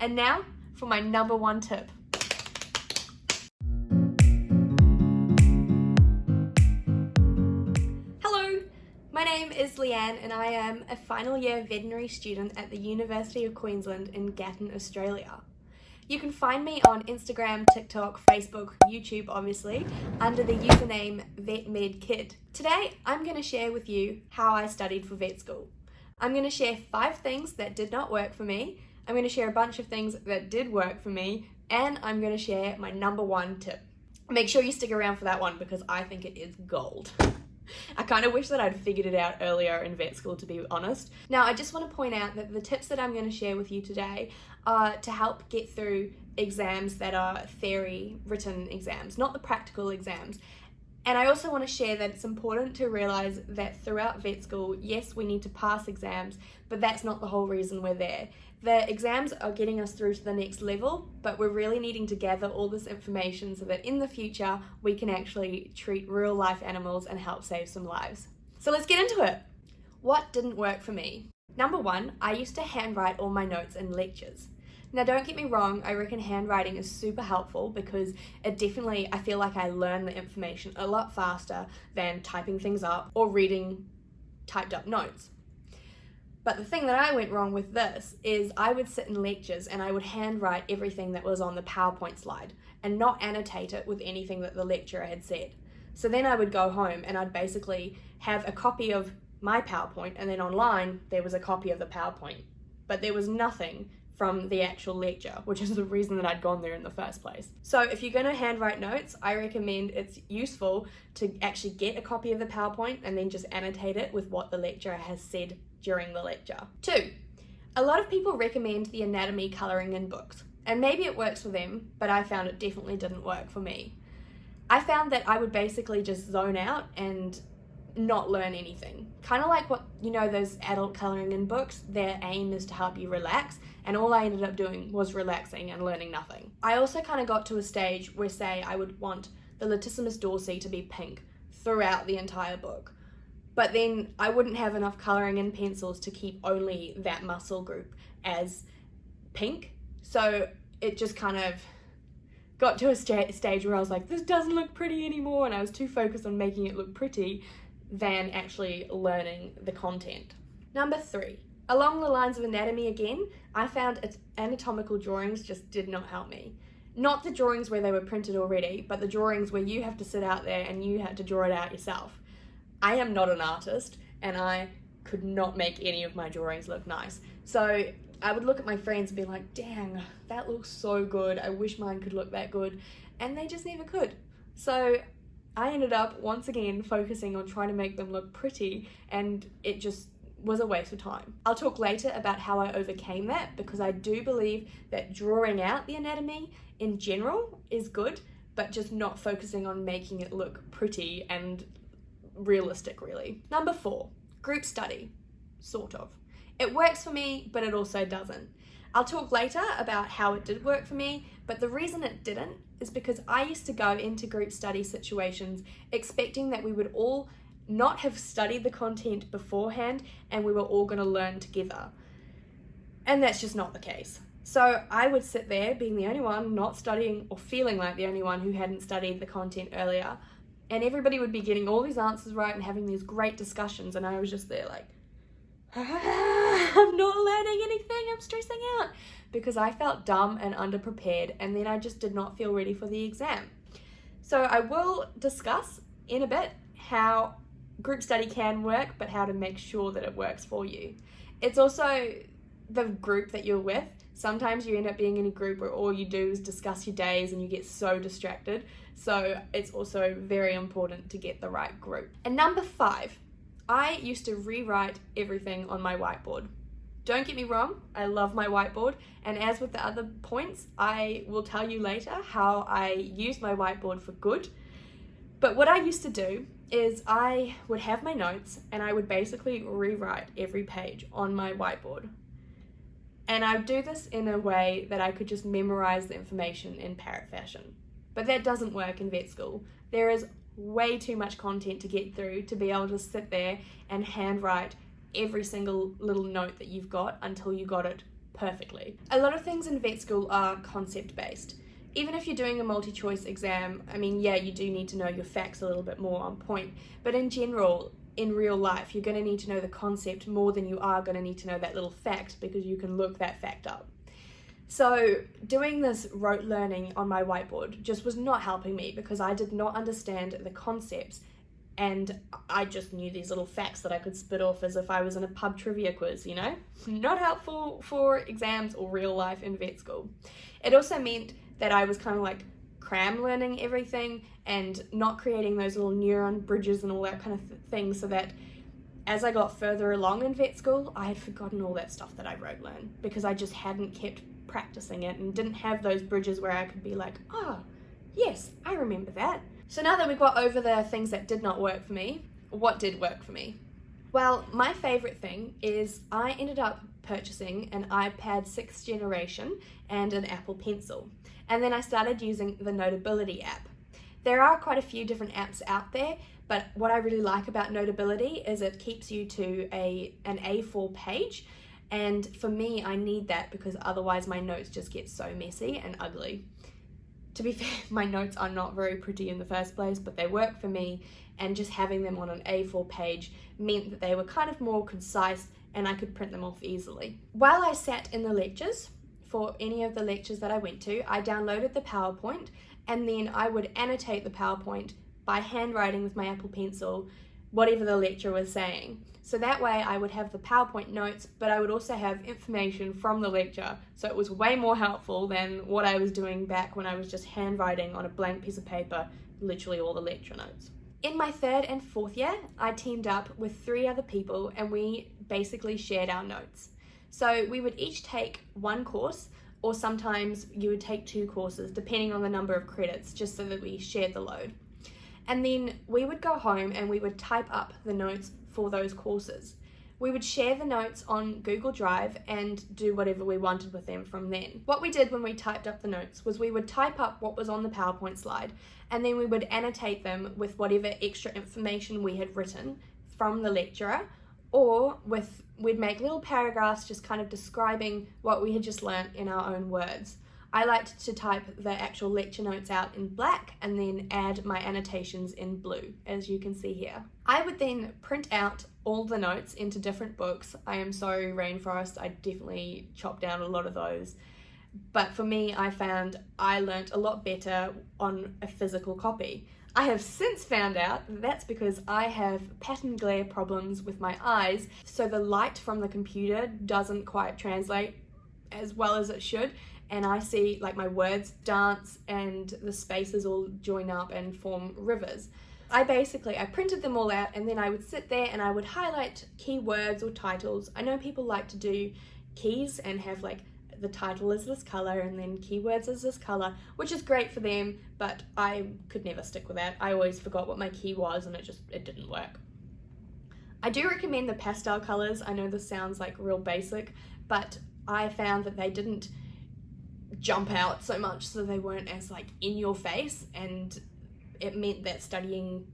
And now for my number one tip. Hello, my name is Leanne and I am a final year veterinary student at the University of Queensland in Gatton, Australia. You can find me on Instagram, TikTok, Facebook, YouTube obviously, under the username VetMedKid. Today I'm going to share with you how I studied for vet school. I'm going to share 5 things that did not work for me, I'm going to share a bunch of things that did work for me, and I'm going to share my number one tip. Make sure you stick around for that one because I think it is gold. I kind of wish that I'd figured it out earlier in vet school, to be honest. Now, I just want to point out that the tips that I'm going to share with you today are to help get through exams that are theory written exams, not the practical exams. And I also want to share that it's important to realize that throughout vet school, yes, we need to pass exams, but that's not the whole reason we're there. The exams are getting us through to the next level, but we're really needing to gather all this information so that in the future, we can actually treat real life animals and help save some lives. So let's get into it. What didn't work for me? Number 1, I used to handwrite all my notes in lectures. Now, don't get me wrong, I reckon handwriting is super helpful because I feel like I learn the information a lot faster than typing things up or reading typed up notes. But the thing that I went wrong with this is I would sit in lectures and I would handwrite everything that was on the PowerPoint slide and not annotate it with anything that the lecturer had said. So then I would go home and I'd basically have a copy of my PowerPoint, and then online there was a copy of the PowerPoint, but there was nothing from the actual lecture, which is the reason that I'd gone there in the first place. So if you're going to handwrite notes, I recommend it's useful to actually get a copy of the PowerPoint and then just annotate it with what the lecturer has said during the lecture. 2, a lot of people recommend the anatomy colouring in books, and maybe it works for them, but I found it definitely didn't work for me. I found that I would basically just zone out and not learn anything. Kind of like what, those adult colouring in books, their aim is to help you relax, and all I ended up doing was relaxing and learning nothing. I also kind of got to a stage where, say, I would want the latissimus dorsi to be pink throughout the entire book, but then I wouldn't have enough colouring in pencils to keep only that muscle group as pink, so it just kind of got to a stage where I was like, this doesn't look pretty anymore, and I was too focused on making it look pretty than actually learning the content. Number 3, along the lines of anatomy again, I found anatomical drawings just did not help me. Not the drawings where they were printed already, but the drawings where you have to sit out there and you had to draw it out yourself. I am not an artist and I could not make any of my drawings look nice. So I would look at my friends and be like, dang, that looks so good. I wish mine could look that good. And they just never could. So I ended up once again focusing on trying to make them look pretty, and it just was a waste of time. I'll talk later about how I overcame that, because I do believe that drawing out the anatomy in general is good, but just not focusing on making it look pretty and realistic, really. Number 4, group study, sort of. It works for me, but it also doesn't. I'll talk later about how it did work for me, but the reason it didn't is because I used to go into group study situations expecting that we would all not have studied the content beforehand and we were all going to learn together. And that's just not the case. So I would sit there being the only one not studying, or feeling like the only one who hadn't studied the content earlier, and everybody would be getting all these answers right and having these great discussions, and I was just there like, I'm not learning anything, I'm stressing out, because I felt dumb and underprepared, and then I just did not feel ready for the exam. So I will discuss in a bit how group study can work, but how to make sure that it works for you. It's also the group that you're with. Sometimes you end up being in a group where all you do is discuss your days and you get so distracted. So it's also very important to get the right group. And number 5, I used to rewrite everything on my whiteboard. Don't get me wrong, I love my whiteboard, and as with the other points, I will tell you later how I use my whiteboard for good. But what I used to do is I would have my notes and I would basically rewrite every page on my whiteboard. And I would do this in a way that I could just memorize the information in parrot fashion. But that doesn't work in vet school. There is way too much content to get through to be able to sit there and handwrite every single little note that you've got until you got it perfectly. A lot of things in vet school are concept based. Even if you're doing a multi-choice exam, I mean, yeah, you do need to know your facts a little bit more on point, but in general, in real life, you're going to need to know the concept more than you are going to need to know that little fact, because you can look that fact up. So doing this rote learning on my whiteboard just was not helping me, because I did not understand the concepts, and I just knew these little facts that I could spit off as if I was in a pub trivia quiz, you know? Not helpful for exams or real life in vet school. It also meant that I was kind of like cram learning everything and not creating those little neuron bridges and all that kind of thing, so that as I got further along in vet school, I had forgotten all that stuff that I rote learned, because I just hadn't kept practicing it and didn't have those bridges where I could be like, oh, yes, I remember that. So now that we've got over the things that did not work for me, what did work for me? Well, my favorite thing is I ended up purchasing an iPad 6th generation and an Apple Pencil. And then I started using the Notability app. There are quite a few different apps out there, but what I really like about Notability is it keeps you to an A4 page. And for me, I need that, because otherwise my notes just get so messy and ugly. To be fair, my notes are not very pretty in the first place, but they work for me, and just having them on an A4 page meant that they were kind of more concise and I could print them off easily. While I sat in the lectures, for any of the lectures that I went to, I downloaded the PowerPoint, and then I would annotate the PowerPoint by handwriting with my Apple Pencil whatever the lecturer was saying. So that way I would have the PowerPoint notes, but I would also have information from the lecture. So it was way more helpful than what I was doing back when I was just handwriting on a blank piece of paper, literally all the lecture notes. In my 3rd and 4th year, I teamed up with 3 other people, and we basically shared our notes. So we would each take one course, or sometimes you would take 2 courses, depending on the number of credits, just so that we shared the load. And then we would go home and we would type up the notes for those courses. We would share the notes on Google Drive and do whatever we wanted with them from then. What we did when we typed up the notes was we would type up what was on the PowerPoint slide, and then we would annotate them with whatever extra information we had written from the lecturer, or we'd make little paragraphs just kind of describing what we had just learnt in our own words. I liked to type the actual lecture notes out in black and then add my annotations in blue, as you can see here. I would then print out all the notes into different books. I am sorry, Rainforest, I definitely chopped down a lot of those. But for me, I found I learnt a lot better on a physical copy. I have since found out that's because I have pattern glare problems with my eyes, so the light from the computer doesn't quite translate as well as it should, and I see like my words dance and the spaces all join up and form rivers. I printed them all out, and then I would sit there and I would highlight keywords or titles. I know people like to do keys and have like the title is this color and then keywords is this color, which is great for them, but I could never stick with that. I always forgot what my key was and it didn't work. I do recommend the pastel colors. I know this sounds like real basic, but I found that they didn't jump out so much, so they weren't as like in your face, and it meant that studying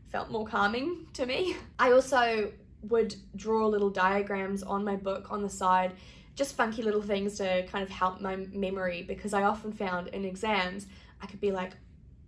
felt more calming to me. I also would draw little diagrams on my book on the side, just funky little things to kind of help my memory, because I often found in exams I could be like,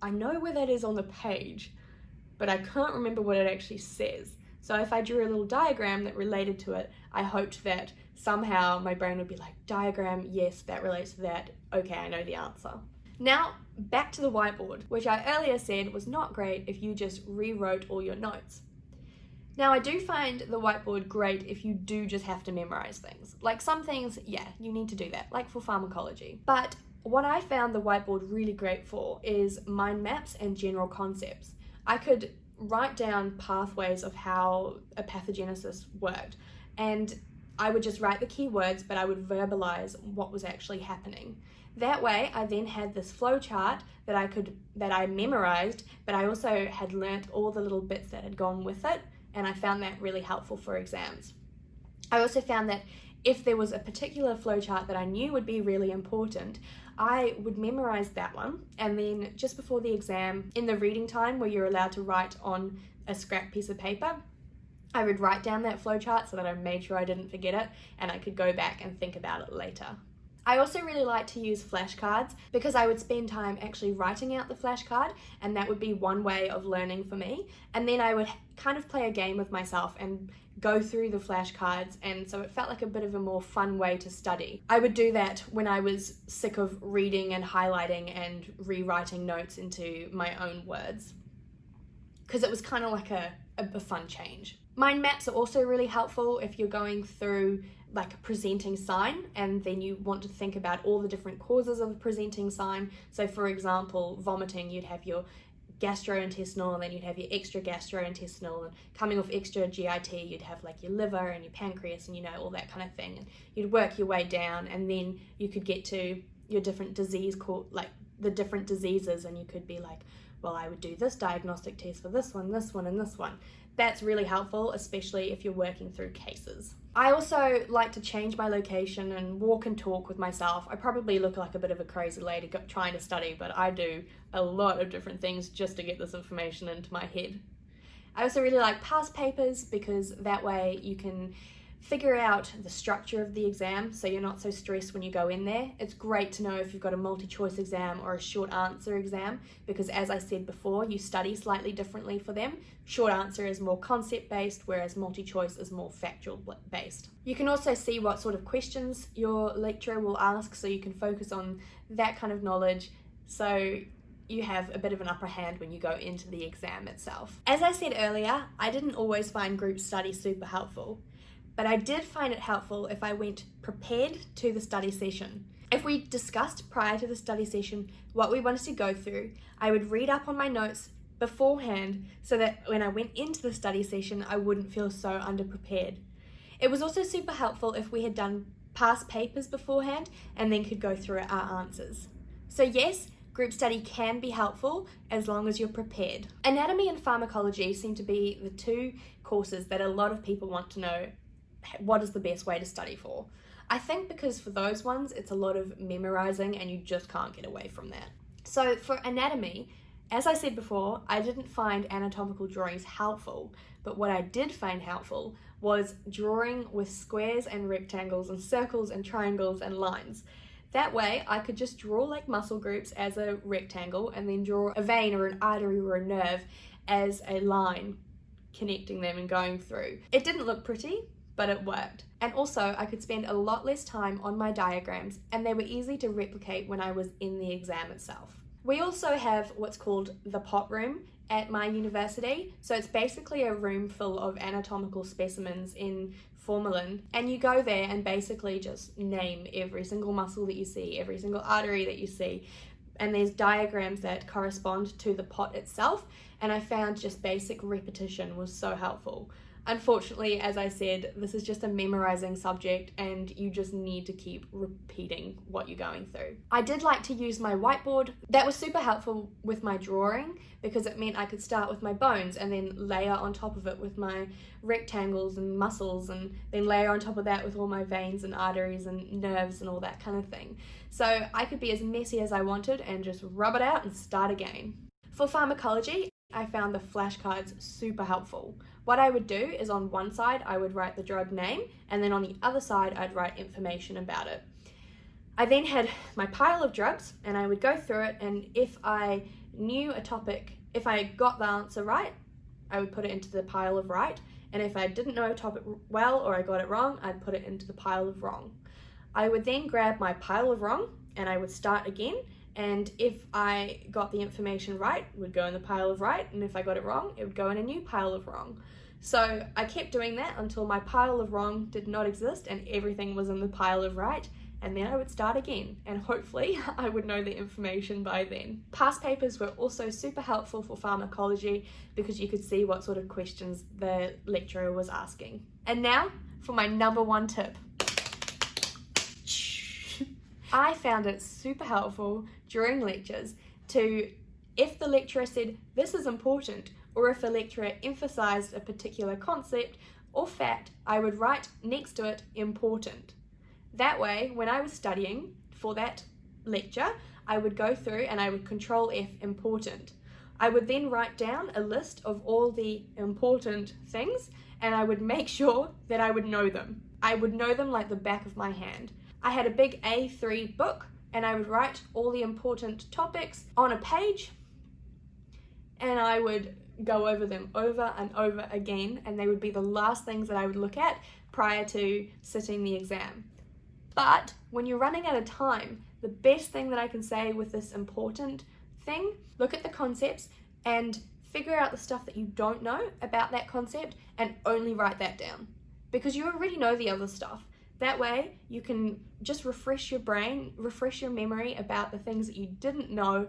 I know where that is on the page, but I can't remember what it actually says. So if I drew a little diagram that related to it, I hoped that somehow my brain would be like, diagram, yes, that relates to that, okay, I know the answer. Now, back to the whiteboard, which I earlier said was not great if you just rewrote all your notes. Now, I do find the whiteboard great if you do just have to memorize things. Like some things, yeah, you need to do that, like for pharmacology. But what I found the whiteboard really great for is mind maps and general concepts. I could write down pathways of how a pathogenesis worked, and I would just write the keywords, but I would verbalize what was actually happening. That way, I then had this flow chart that I memorized, but I also had learnt all the little bits that had gone with it, and I found that really helpful for exams. I also found that if there was a particular flowchart that I knew would be really important, I would memorize that one, and then just before the exam, in the reading time where you're allowed to write on a scrap piece of paper, I would write down that flowchart so that I made sure I didn't forget it and I could go back and think about it later. I also really like to use flashcards because I would spend time actually writing out the flashcard, and that would be one way of learning for me. And then I would kind of play a game with myself and go through the flashcards, and so it felt like a bit of a more fun way to study. I would do that when I was sick of reading and highlighting and rewriting notes into my own words, because it was kind of like a fun change. Mind maps are also really helpful if you're going through like a presenting sign and then you want to think about all the different causes of a presenting sign. So for example, vomiting, you'd have your gastrointestinal, and then you'd have your extra gastrointestinal, and coming off extra GIT you'd have like your liver and your pancreas and all that kind of thing, and you'd work your way down, and then you could get to your different disease like the different diseases, and you could be like, well, I would do this diagnostic test for this one, and this one. That's really helpful, especially if you're working through cases. I also like to change my location and walk and talk with myself. I probably look like a bit of a crazy lady trying to study, but I do a lot of different things just to get this information into my head. I also really like past papers because that way you can figure out the structure of the exam so you're not so stressed when you go in there. It's great to know if you've got a multi-choice exam or a short answer exam because, as I said before, you study slightly differently for them. Short answer is more concept based, whereas multi-choice is more factual based. You can also see what sort of questions your lecturer will ask, so you can focus on that kind of knowledge, so you have a bit of an upper hand when you go into the exam itself. As I said earlier, I didn't always find group study super helpful, but I did find it helpful if I went prepared to the study session. If we discussed prior to the study session what we wanted to go through, I would read up on my notes beforehand so that when I went into the study session, I wouldn't feel so underprepared. It was also super helpful if we had done past papers beforehand and then could go through our answers. So yes, group study can be helpful as long as you're prepared. Anatomy and pharmacology seem to be the two courses that a lot of people want to know what is the best way to study for. I think because for those ones, it's a lot of memorizing and you just can't get away from that. So for anatomy, as I said before, I didn't find anatomical drawings helpful, but what I did find helpful was drawing with squares and rectangles and circles and triangles and lines. That way I could just draw like muscle groups as a rectangle and then draw a vein or an artery or a nerve as a line, connecting them and going through. It didn't look pretty, but it worked. And also I could spend a lot less time on my diagrams and they were easy to replicate when I was in the exam itself. We also have what's called the pot room at my university. So it's basically a room full of anatomical specimens in formalin, and you go there and basically just name every single muscle that you see, every single artery that you see, and there's diagrams that correspond to the pot itself, and I found just basic repetition was so helpful. Unfortunately, as I said, this is just a memorizing subject and you just need to keep repeating what you're going through. I did like to use my whiteboard. That was super helpful with my drawing because it meant I could start with my bones and then layer on top of it with my rectangles and muscles, and then layer on top of that with all my veins and arteries and nerves and all that kind of thing. So I could be as messy as I wanted and just rub it out and start again. For pharmacology, I found the flashcards super helpful. What I would do is on one side I would write the drug name, and then on the other side I'd write information about it. I then had my pile of drugs and I would go through it, and if I knew a topic, if I got the answer right, I would put it into the pile of right, and if I didn't know a topic well or I got it wrong, I'd put it into the pile of wrong. I would then grab my pile of wrong and I would start again, and if I got the information right, it would go in the pile of right, and if I got it wrong, it would go in a new pile of wrong. So I kept doing that until my pile of wrong did not exist and everything was in the pile of right, and then I would start again, and hopefully I would know the information by then. Past papers were also super helpful for pharmacology because you could see what sort of questions the lecturer was asking. And now for my number one tip. I found it super helpful during lectures to, if the lecturer said this is important, or if a lecturer emphasized a particular concept or fact, I would write next to it important. That way, when I was studying for that lecture, I would go through and I would Control F important. I would then write down a list of all the important things, and I would make sure that I would know them. I would know them like the back of my hand. I had a big A3 book, and I would write all the important topics on a page, and I would go over them over and over again, and they would be the last things that I would look at prior to sitting the exam. But when you're running out of time, the best thing that I can say with this important thing, look at the concepts and figure out the stuff that you don't know about that concept and only write that down, because you already know the other stuff. That way you can just refresh your brain, refresh your memory about the things that you didn't know,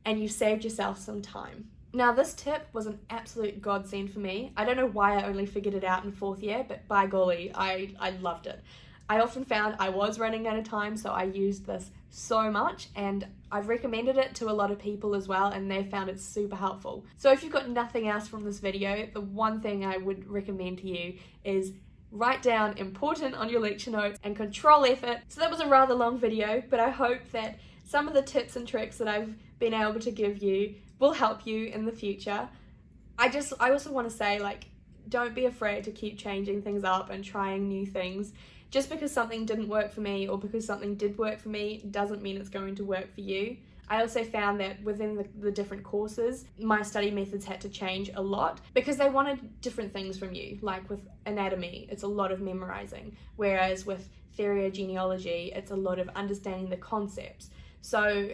and you saved yourself some time. Now, this tip was an absolute godsend for me. I don't know why I only figured it out in 4th year, but by golly, I loved it. I often found I was running out of time, so I used this so much, and I've recommended it to a lot of people as well, and they found it super helpful. So if you've got nothing else from this video, the one thing I would recommend to you is write down important on your lecture notes and control effort. So that was a rather long video, but I hope that some of the tips and tricks that I've been able to give you will help you in the future. I also want to say, like, don't be afraid to keep changing things up and trying new things. Just because something didn't work for me or because something did work for me doesn't mean it's going to work for you. I also found that within the different courses, my study methods had to change a lot because they wanted different things from you. Like with anatomy, it's a lot of memorizing, whereas with genealogy, it's a lot of understanding the concepts. So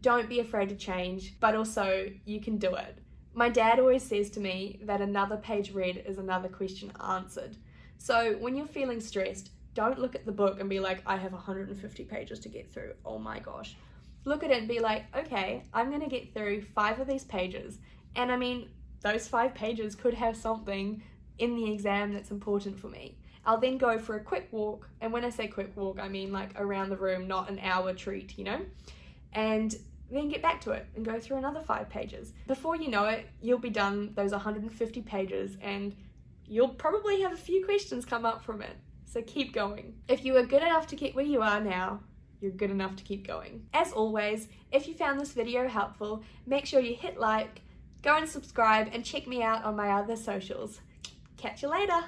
don't be afraid to change, but also you can do it. My dad always says to me that another page read is another question answered. So when you're feeling stressed, don't look at the book and be like, I have 150 pages to get through, oh my gosh. Look at it and be like, okay, I'm gonna get through 5 of these pages. And I mean, those 5 pages could have something in the exam that's important for me. I'll then go for a quick walk, and when I say quick walk, I mean like around the room, not an hour treat, you know? And then get back to it and go through another 5 pages. Before you know it, you'll be done those 150 pages, and you'll probably have a few questions come up from it. So keep going. If you are good enough to get where you are now, you're good enough to keep going. As always, if you found this video helpful, make sure you hit like, go and subscribe, and check me out on my other socials. Catch you later.